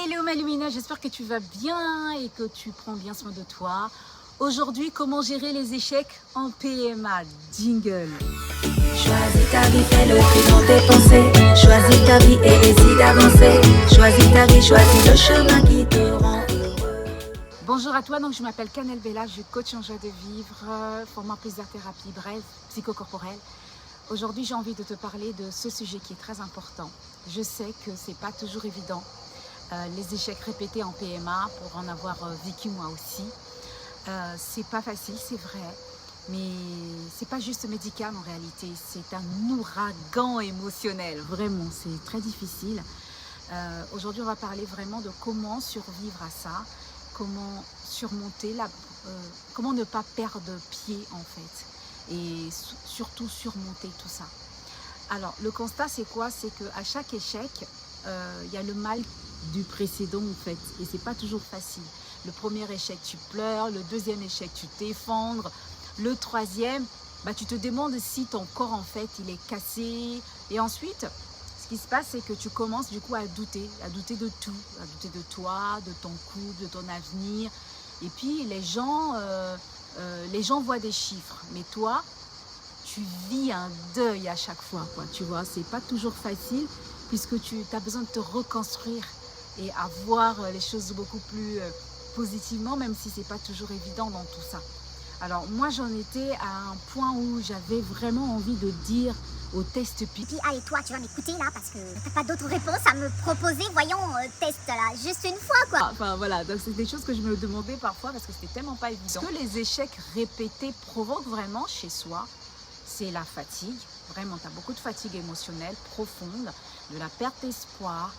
Hello ma Lumina, j'espère que tu vas bien et que tu prends bien soin de toi. Aujourd'hui, comment gérer les échecs en PMA? Jingle. Choisis ta vie, fais le tri dans tes pensées. Choisis ta vie et essaie d'avancer. Choisis ta vie, choisis le chemin qui te rend heureux. Bonjour à toi, donc je m'appelle Canel Bella, je coach en joie de vivre, format plaisir thérapie, bref, psychocorporelle. Aujourd'hui, j'ai envie de te parler de ce sujet qui est très important. Je sais que c'est pas toujours évident. Les échecs répétés en PMA, pour en avoir vécu moi aussi. C'est pas facile, c'est vrai, mais c'est pas juste médical en réalité, c'est un ouragan émotionnel, vraiment, c'est très difficile. Aujourd'hui, on va parler vraiment de comment survivre à ça, comment surmonter, comment ne pas perdre pied en fait, et surtout surmonter tout ça. Alors, le constat, c'est quoi? C'est qu'à chaque échec, il y a le mal du précédent en fait, et c'est pas toujours facile. Le premier échec, tu pleures, le deuxième échec, tu t'effondres, le troisième, tu te demandes si ton corps en fait, il est cassé, et ensuite, ce qui se passe, c'est que tu commences du coup à douter de tout, à douter de toi, de ton couple, de ton avenir, et puis les gens voient des chiffres, mais toi, tu vis un deuil à chaque fois, quoi, tu vois, c'est pas toujours facile, puisque tu as besoin de te reconstruire et à voir les choses beaucoup plus positivement, même si c'est pas toujours évident dans tout ça. Alors moi j'en étais à un point où j'avais vraiment envie de dire au test PIP. Puis allez toi tu vas m'écouter là parce que t'as pas d'autres réponses à me proposer, voyons, test là, juste une fois quoi. Enfin voilà, donc c'est des choses que je me demandais parfois parce que c'était tellement pas évident. Ce que les échecs répétés provoquent vraiment chez soi, c'est la fatigue. Vraiment, tu as beaucoup de fatigue émotionnelle profonde, de la perte d'espoir,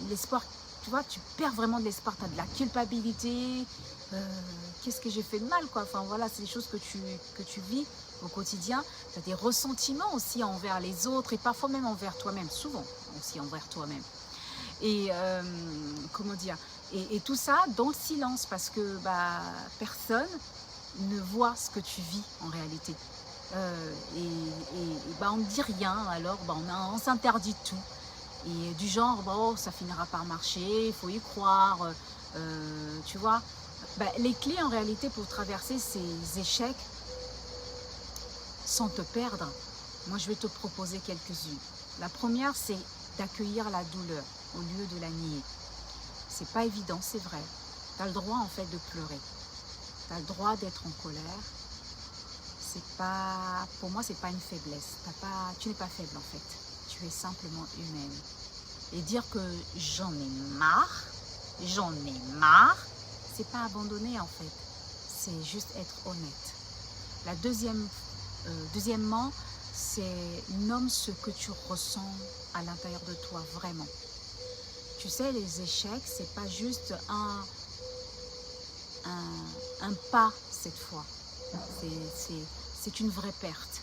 l'espoir, tu vois, tu perds vraiment de l'espoir, tu as de la culpabilité, qu'est-ce que j'ai fait de mal quoi, enfin voilà, c'est des choses que tu vis au quotidien, tu as des ressentiments aussi envers les autres et parfois même envers toi-même, souvent aussi envers toi-même. Et comment dire, et tout ça dans le silence parce que personne ne voit ce que tu vis en réalité. On ne dit rien, alors on s'interdit tout. Et du genre, bon, ça finira par marcher, il faut y croire, tu vois. Les clés en réalité pour traverser ces échecs sans te perdre, moi je vais te proposer quelques-unes. La première, c'est d'accueillir la douleur au lieu de la nier. C'est pas évident, c'est vrai. Tu as le droit en fait de pleurer. Tu as le droit d'être en colère. Pour moi, c'est pas une faiblesse. Tu n'es pas faible en fait. Tu es simplement humaine. Et dire que j'en ai marre, c'est pas abandonner en fait. C'est juste être honnête. Deuxièmement, c'est nomme ce que tu ressens à l'intérieur de toi vraiment. Tu sais, les échecs, c'est pas juste un pas cette fois. C'est une vraie perte.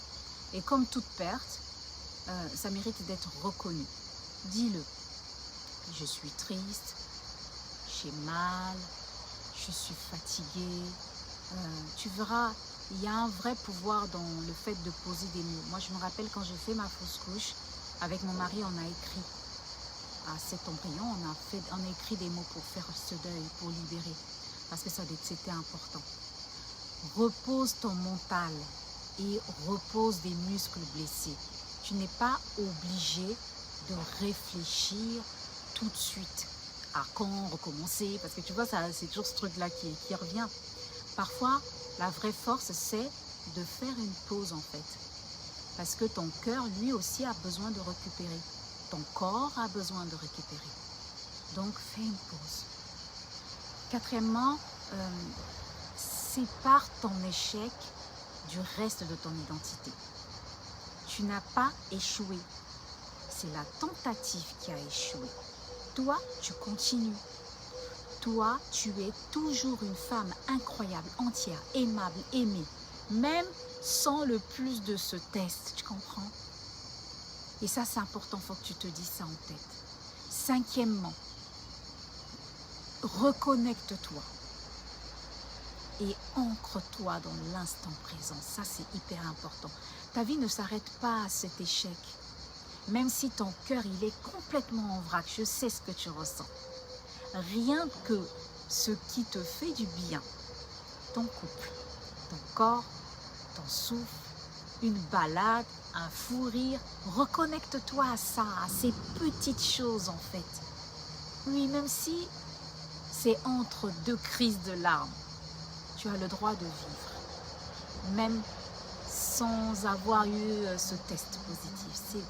Et comme toute perte, ça mérite d'être reconnu. Dis-le. Je suis triste, j'ai mal, je suis fatiguée. Tu verras, il y a un vrai pouvoir dans le fait de poser des mots. Moi, je me rappelle quand j'ai fait ma fausse couche, avec mon mari, on a écrit à cet embryon, on a écrit des mots pour faire ce deuil, pour libérer, parce que c'était important. Repose ton mental et repose des muscles blessés. Tu n'es pas obligé de réfléchir tout de suite à quand recommencer, parce que tu vois, c'est toujours ce truc-là qui revient. Parfois, la vraie force, c'est de faire une pause en fait, parce que ton cœur, lui aussi, a besoin de récupérer. Ton corps a besoin de récupérer. Donc, fais une pause. Quatrièmement, sépare ton échec du reste de ton identité. Tu n'as pas échoué. C'est la tentative qui a échoué. Toi, tu continues. Toi, tu es toujours une femme incroyable, entière, aimable, aimée. Même sans le plus de ce test, tu comprends? Et ça, c'est important, il faut que tu te dises ça en tête. Cinquièmement, reconnecte-toi. Et ancre-toi dans l'instant présent. Ça, c'est hyper important. Ta vie ne s'arrête pas à cet échec. Même si ton cœur, il est complètement en vrac, je sais ce que tu ressens. rien que ce qui te fait du bien. Ton couple, ton corps, ton souffle, une balade, un fou rire. Reconnecte-toi à ça, à ces petites choses en fait. Oui, même si c'est entre deux crises de larmes, tu as le droit de vivre. Même sans avoir eu ce test positif.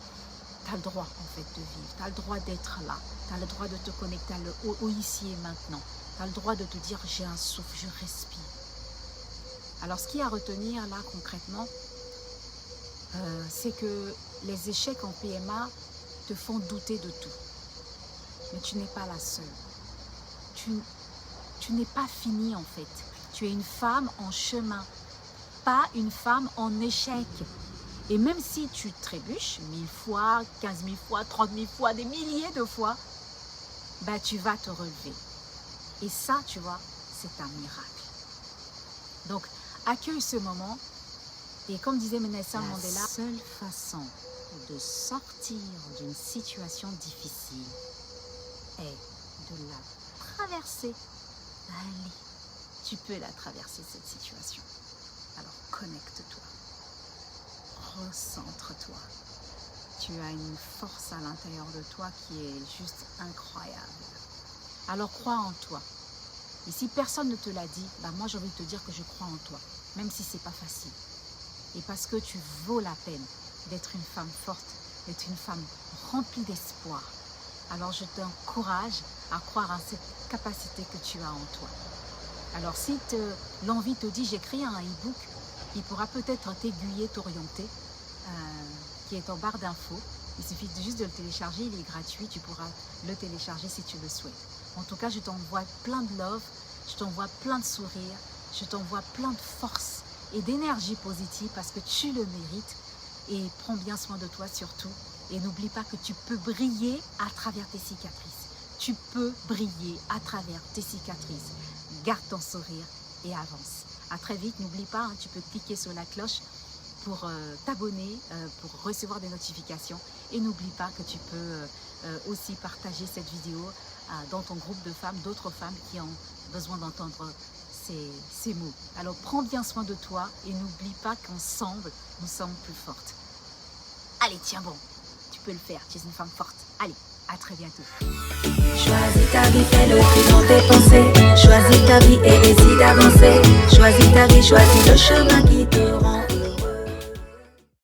Tu as le droit en fait de vivre, tu as le droit d'être là, tu as le droit de te connecter au ici et maintenant. Tu as le droit de te dire j'ai un souffle, je respire. Alors ce qu'il y a à retenir là concrètement, c'est que les échecs en PMA te font douter de tout. Mais tu n'es pas la seule. Tu n'es pas fini en fait. Tu es une femme en chemin, pas une femme en échec. Et même si tu trébuches 1000 fois, 15 000 fois, 30 000 fois, des milliers de fois, bah, tu vas te relever. Et ça, tu vois, c'est un miracle. Donc, accueille ce moment. Et comme disait Nelson Mandela, la seule façon de sortir d'une situation difficile est de la traverser. Allez, tu peux la traverser cette situation. Alors, connecte-toi. Recentre-toi. Tu as une force à l'intérieur de toi qui est juste incroyable. Alors crois en toi. Et si personne ne te l'a dit, bah moi j'ai envie de te dire que je crois en toi, même si c'est pas facile. Et parce que tu vaux la peine d'être une femme forte, d'être une femme remplie d'espoir. Alors je t'encourage à croire en cette capacité que tu as en toi. Alors si l'envie te dit j'écris un e-book, il pourra peut-être t'aiguiller, t'orienter, qui est en barre d'infos. Il suffit juste de le télécharger, il est gratuit, tu pourras le télécharger si tu le souhaites. En tout cas, je t'envoie plein de love, je t'envoie plein de sourires, je t'envoie plein de force et d'énergie positive parce que tu le mérites. Et prends bien soin de toi surtout. Et n'oublie pas que tu peux briller à travers tes cicatrices. Tu peux briller à travers tes cicatrices. Garde ton sourire et avance. À très vite, n'oublie pas, tu peux cliquer sur la cloche pour t'abonner, pour recevoir des notifications. Et n'oublie pas que tu peux aussi partager cette vidéo dans ton groupe de femmes, d'autres femmes qui ont besoin d'entendre ces mots. Alors prends bien soin de toi et n'oublie pas qu'ensemble, nous sommes plus fortes. Allez, tiens bon, tu peux le faire, tu es une femme forte. Allez, à très bientôt. Choisis ta vie, fais le tri dans tes pensées. Choisis ta vie et essaie d'avancer. Choisis ta vie, choisis le chemin qui te rend